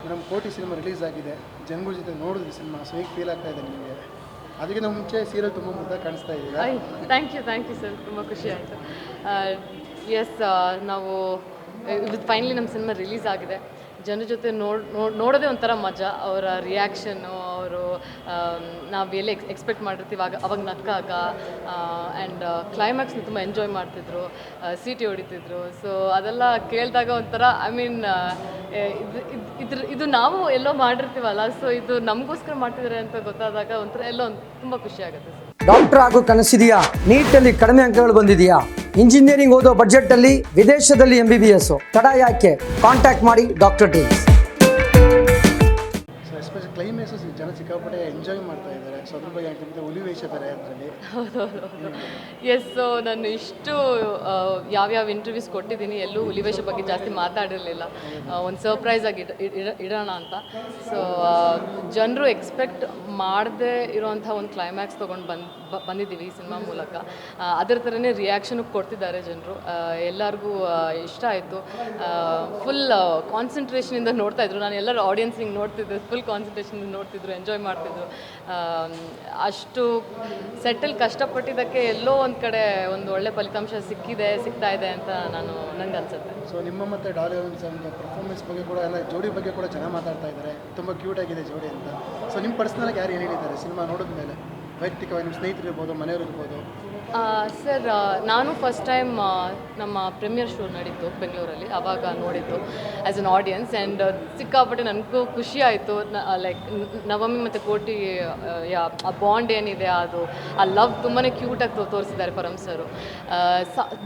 Madam ಕೋಟಿ cinema release ಆಗಿದೆ, ಜನಗಳ ಜೊತೆ ನೋಡಿದ್ವಿ ಸಿನಿಮಾ, ಸೊ ಹೇಗೆ ಫೀಲ್ ಆಗ್ತಾ ಇದೆ ನಿಮಗೆ? ಅದಕ್ಕಿಂತ ಮುಂಚೆ ಸೀರಿಯಲ್ ತುಂಬ ಮುದ್ದಾಗಿ ಕಾಣಿಸ್ತಾ ಇದ್ದೀರಾ. ಥ್ಯಾಂಕ್ ಯು ಸರ್, ತುಂಬ ಖುಷಿ ಆಯಿತು. ಎಸ್, ನಾವು ಇವತ್ತು ಫೈನಲಿ ನಮ್ಮ ಸಿನಿಮಾ ರಿಲೀಸ್ ಆಗಿದೆ. ಜನರ ಜೊತೆ ನೋಡೋದೇ ಒಂಥರ ಮಜಾ. ಅವರ ರಿಯಾಕ್ಷನ್ನು, ಅವರು ನಾವು ಎಲ್ಲಿ ಎಕ್ಸ್ಪೆಕ್ಟ್ ಮಾಡಿರ್ತೀವಿ ಅವಾಗ ನಕ್ಕಾಗ, ಆ್ಯಂಡ್ ಕ್ಲೈಮ್ಯಾಕ್ಸ್ನ ತುಂಬ ಎಂಜಾಯ್ ಮಾಡ್ತಿದ್ರು, ಸೀಟಿ ಹೊಡಿತಿದ್ರು. ಸೊ ಅದೆಲ್ಲ ಕೇಳಿದಾಗ ಒಂಥರ ಇದು ನಾವು ಎಲ್ಲೋ ಮಾಡಿರ್ತೀವಲ್ಲ, ಸೊ ಇದು ನಮಗೋಸ್ಕರ ಮಾಡ್ತಿದ್ದಾರೆ ಅಂತ ಗೊತ್ತಾದಾಗ ಒಂಥರ ಎಲ್ಲೋ ತುಂಬ ಖುಷಿ ಆಗುತ್ತೆ ಸರ್. ಡಾಕ್ಟರ್ ಆಗೋ ಕನಸಿದೆಯಾ? ನೀಟಲ್ಲಿ ಕಡಿಮೆ ಅಂಕಗಳು ಬಂದಿದೆಯಾ? ಇಂಜಿನಿಯರಿಂಗ್ ಓದೋ ಬಜೆಟಲ್ಲಿ ವಿದೇಶದಲ್ಲಿ MBBS ತಡ ಯಾಕೆ? ಕಾಂಟ್ಯಾಕ್ಟ್ ಮಾಡಿ ಡಾಕ್ಟರ್ ಟೀಮ್ಸ್. ಸೊ ಎಸ್ಪೆಷಲಿ ಕ್ಲೈಮ್ಯಾಕ್ಸಸ್ ಜನ ಸಿಕ್ಕಾಪಟ್ಟೆ ಎಂಜಾಯ್ ಮಾಡ್ತಾ ಇದ್ದಾರೆ. ಸೊ ಅದ್ರ ಬಗ್ಗೆ ಆಗ್ತಿದೆ, ಹುಲಿ ವೇಷ ಬೇರೆ ಅದರಲ್ಲಿ. ಹೌದೌದು. ಎಸ್, ಸೊ ನಾನು ಇಷ್ಟು ಯಾವ್ಯಾವ ಇಂಟರ್ವ್ಯೂಸ್ ಕೊಟ್ಟಿದ್ದೀನಿ, ಎಲ್ಲೂ ಹುಲಿವೇಷ ಬಗ್ಗೆ ಜಾಸ್ತಿ ಮಾತಾಡಿರಲಿಲ್ಲ. ಒಂದು ಸರ್ಪ್ರೈಸ್ ಆಗಿ ಇಡೋಣ ಅಂತ. ಸೊ ಜನರು ಎಕ್ಸ್ಪೆಕ್ಟ್ ಮಾಡದೇ ಇರೋವಂಥ ಒಂದು ಕ್ಲೈಮ್ಯಾಕ್ಸ್ ತೊಗೊಂಡು ಬಂದಿದ್ದೀವಿ ಈ ಸಿನಿಮಾ ಮೂಲಕ. ಅದರ ಥರನೇ ರಿಯಾಕ್ಷನ್ ಕೊಡ್ತಿದ್ದಾರೆ ಜನರು. ಎಲ್ಲರಿಗೂ ಇಷ್ಟ ಆಯಿತು. ಫುಲ್ ಕಾನ್ಸಂಟ್ರೇಷನಿಂದ ನೋಡ್ತಾಯಿದ್ರು. ನಾನು ಎಲ್ಲರೂ ಆಡಿಯನ್ಸ್ ಹಿಂಗೆ ನೋಡ್ತಿದ್ದೆ, ಫುಲ್ ಕಾನ್ಸಂಟ್ರೇಷನಿಂದ ನೋಡ್ತಿದ್ರು, ಎಂಜಾಯ್ ಮಾಡ್ತಿದ್ರು. ಅಷ್ಟು ಸೆಟ್ಟಲ್ಲಿ ಕಷ್ಟಪಟ್ಟಿದ್ದಕ್ಕೆ ಎಲ್ಲೋ ಒಂದು ಕಡೆ ಒಂದು ಒಳ್ಳೆ ಫಲಿತಾಂಶ ಸಿಗ್ತಾ ಇದೆ ಅಂತ ನಂಗೆ ಅನ್ಸುತ್ತೆ. ಸೊ ನಿಮ್ಮ ಮತ್ತು ಡಾಲಿ ಪರ್ಫಾರ್ಮೆನ್ಸ್ ಬಗ್ಗೆ ಕೂಡ, ಎಲ್ಲ ಜೋಡಿ ಬಗ್ಗೆ ಕೂಡ ಚೆನ್ನಾಗಿ ಮಾತಾಡ್ತಾ ಇದ್ದಾರೆ, ತುಂಬ ಕ್ಯೂಟ್ ಆಗಿದೆ ಜೋಡಿ ಅಂತ. ಸೊ ನಿಮ್ಮ ಪರ್ಸ್ನಲಾಗಿ ಯಾರು ಏನು ಹೇಳಿದ್ದಾರೆ ಸಿನಿಮಾ ನೋಡಿದ ಮೇಲೆ? ವೈಯಕ್ತಿಕವಾಗಿ ನಿಮ್ಮ ಸ್ನೇಹಿತರು ಇರ್ಬೋದು, ಮನೆಯವರು ಇರ್ಬೋದು. ಸರ್, ನಾನು ಫಸ್ಟ್ ಟೈಮ್ ನಮ್ಮ ಪ್ರೀಮಿಯರ್ ಶೋ ನಡೀತು ಬೆಂಗಳೂರಲ್ಲಿ, ಆವಾಗ ನೋಡಿದ್ದು ಆ್ಯಸ್ ಅನ್ ಆಡಿಯನ್ಸ್. ಆ್ಯಂಡ್ ಸಿಕ್ಕಾಪಟ್ಟೆ ನನಗೂ ಖುಷಿ ಆಯಿತು. ಲೈಕ್ ನವಮಿ ಮತ್ತು ಕೋಟಿ ಆ ಬಾಂಡ್ ಏನಿದೆ, ಅದು ಆ ಲವ್ ತುಂಬಾ ಕ್ಯೂಟಾಗಿ ತೋರಿಸಿದ್ದಾರೆ ಪರಮ್ ಸರು.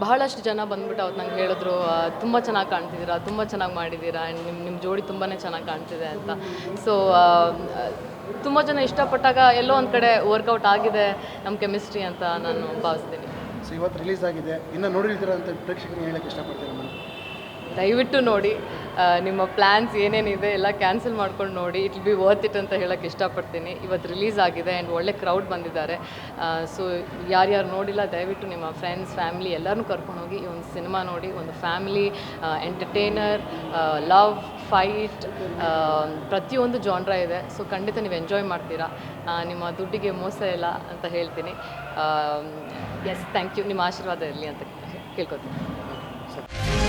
ಬಹಳಷ್ಟು ಜನ ಬಂದ್ಬಿಟ್ಟು ಅವತ್ತು ನಂಗೆ ಹೇಳಿದ್ರು, ತುಂಬ ಚೆನ್ನಾಗಿ ಕಾಣ್ತಿದ್ದೀರಾ, ತುಂಬ ಚೆನ್ನಾಗಿ ಮಾಡಿದ್ದೀರಾ, ಆ್ಯಂಡ್ ನಿಮ್ಮ ಜೋಡಿ ತುಂಬಾ ಚೆನ್ನಾಗಿ ಕಾಣ್ತಿದೆ ಅಂತ. ಸೊ ತುಂಬ ಜನ ಇಷ್ಟಪಟ್ಟಾಗ ಎಲ್ಲೋ ಒಂದು ಕಡೆ ವರ್ಕೌಟ್ ಆಗಿದೆ ನಮ್ಮ ಕೆಮಿಸ್ಟ್ರಿ ಅಂತ ನಾನು ಭಾವಿಸ್ತೀನಿ. ಸೊ ಇವತ್ತು ರಿಲೀಸ್ ಆಗಿದೆ, ಇನ್ನು ನೋಡಿರ್ತೀರ ಅಂತ ಪ್ರೇಕ್ಷಕರಿಗೆ ಹೇಳಕ್ಕೆ ಇಷ್ಟಪಡ್ತೀನಿ ಮೇಡಮ್. ದಯವಿಟ್ಟು ನೋಡಿ. ನಿಮ್ಮ ಪ್ಲ್ಯಾನ್ಸ್ ಏನೇನಿದೆ ಎಲ್ಲ ಕ್ಯಾನ್ಸಲ್ ಮಾಡ್ಕೊಂಡು ನೋಡಿ. It will be worth it ಅಂತ ಹೇಳೋಕ್ಕೆ ಇಷ್ಟಪಡ್ತೀನಿ. ಇವತ್ತು ರಿಲೀಸ್ ಆಗಿದೆ ಆ್ಯಂಡ್ ಒಳ್ಳೆ ಕ್ರೌಡ್ ಬಂದಿದ್ದಾರೆ. ಸೊ ಯಾರ್ಯಾರು ನೋಡಿಲ್ಲ, ದಯವಿಟ್ಟು ನಿಮ್ಮ ಫ್ರೆಂಡ್ಸ್, ಫ್ಯಾಮಿಲಿ ಎಲ್ಲರನ್ನೂ ಕರ್ಕೊಂಡೋಗಿ ಈ ಒಂದು ಸಿನಿಮಾ ನೋಡಿ. ಒಂದು ಫ್ಯಾಮಿಲಿ ಎಂಟರ್ಟೈನರ್, ಲವ್, ಫೈಟ್, ಪ್ರತಿಯೊಂದು ಜಾನ್ರ ಇದೆ. ಸೊ ಖಂಡಿತ ನೀವು ಎಂಜಾಯ್ ಮಾಡ್ತೀರಾ. ನಿಮ್ಮ ದುಡ್ಡಿಗೆ ಮೋಸ ಇಲ್ಲ ಅಂತ ಹೇಳ್ತೀನಿ. Yes, thank you. ನಿಮ್ಮ ಆಶೀರ್ವಾದ ಇರಲಿ ಅಂತ ಕೇಳ್ಕೊತೀನಿ.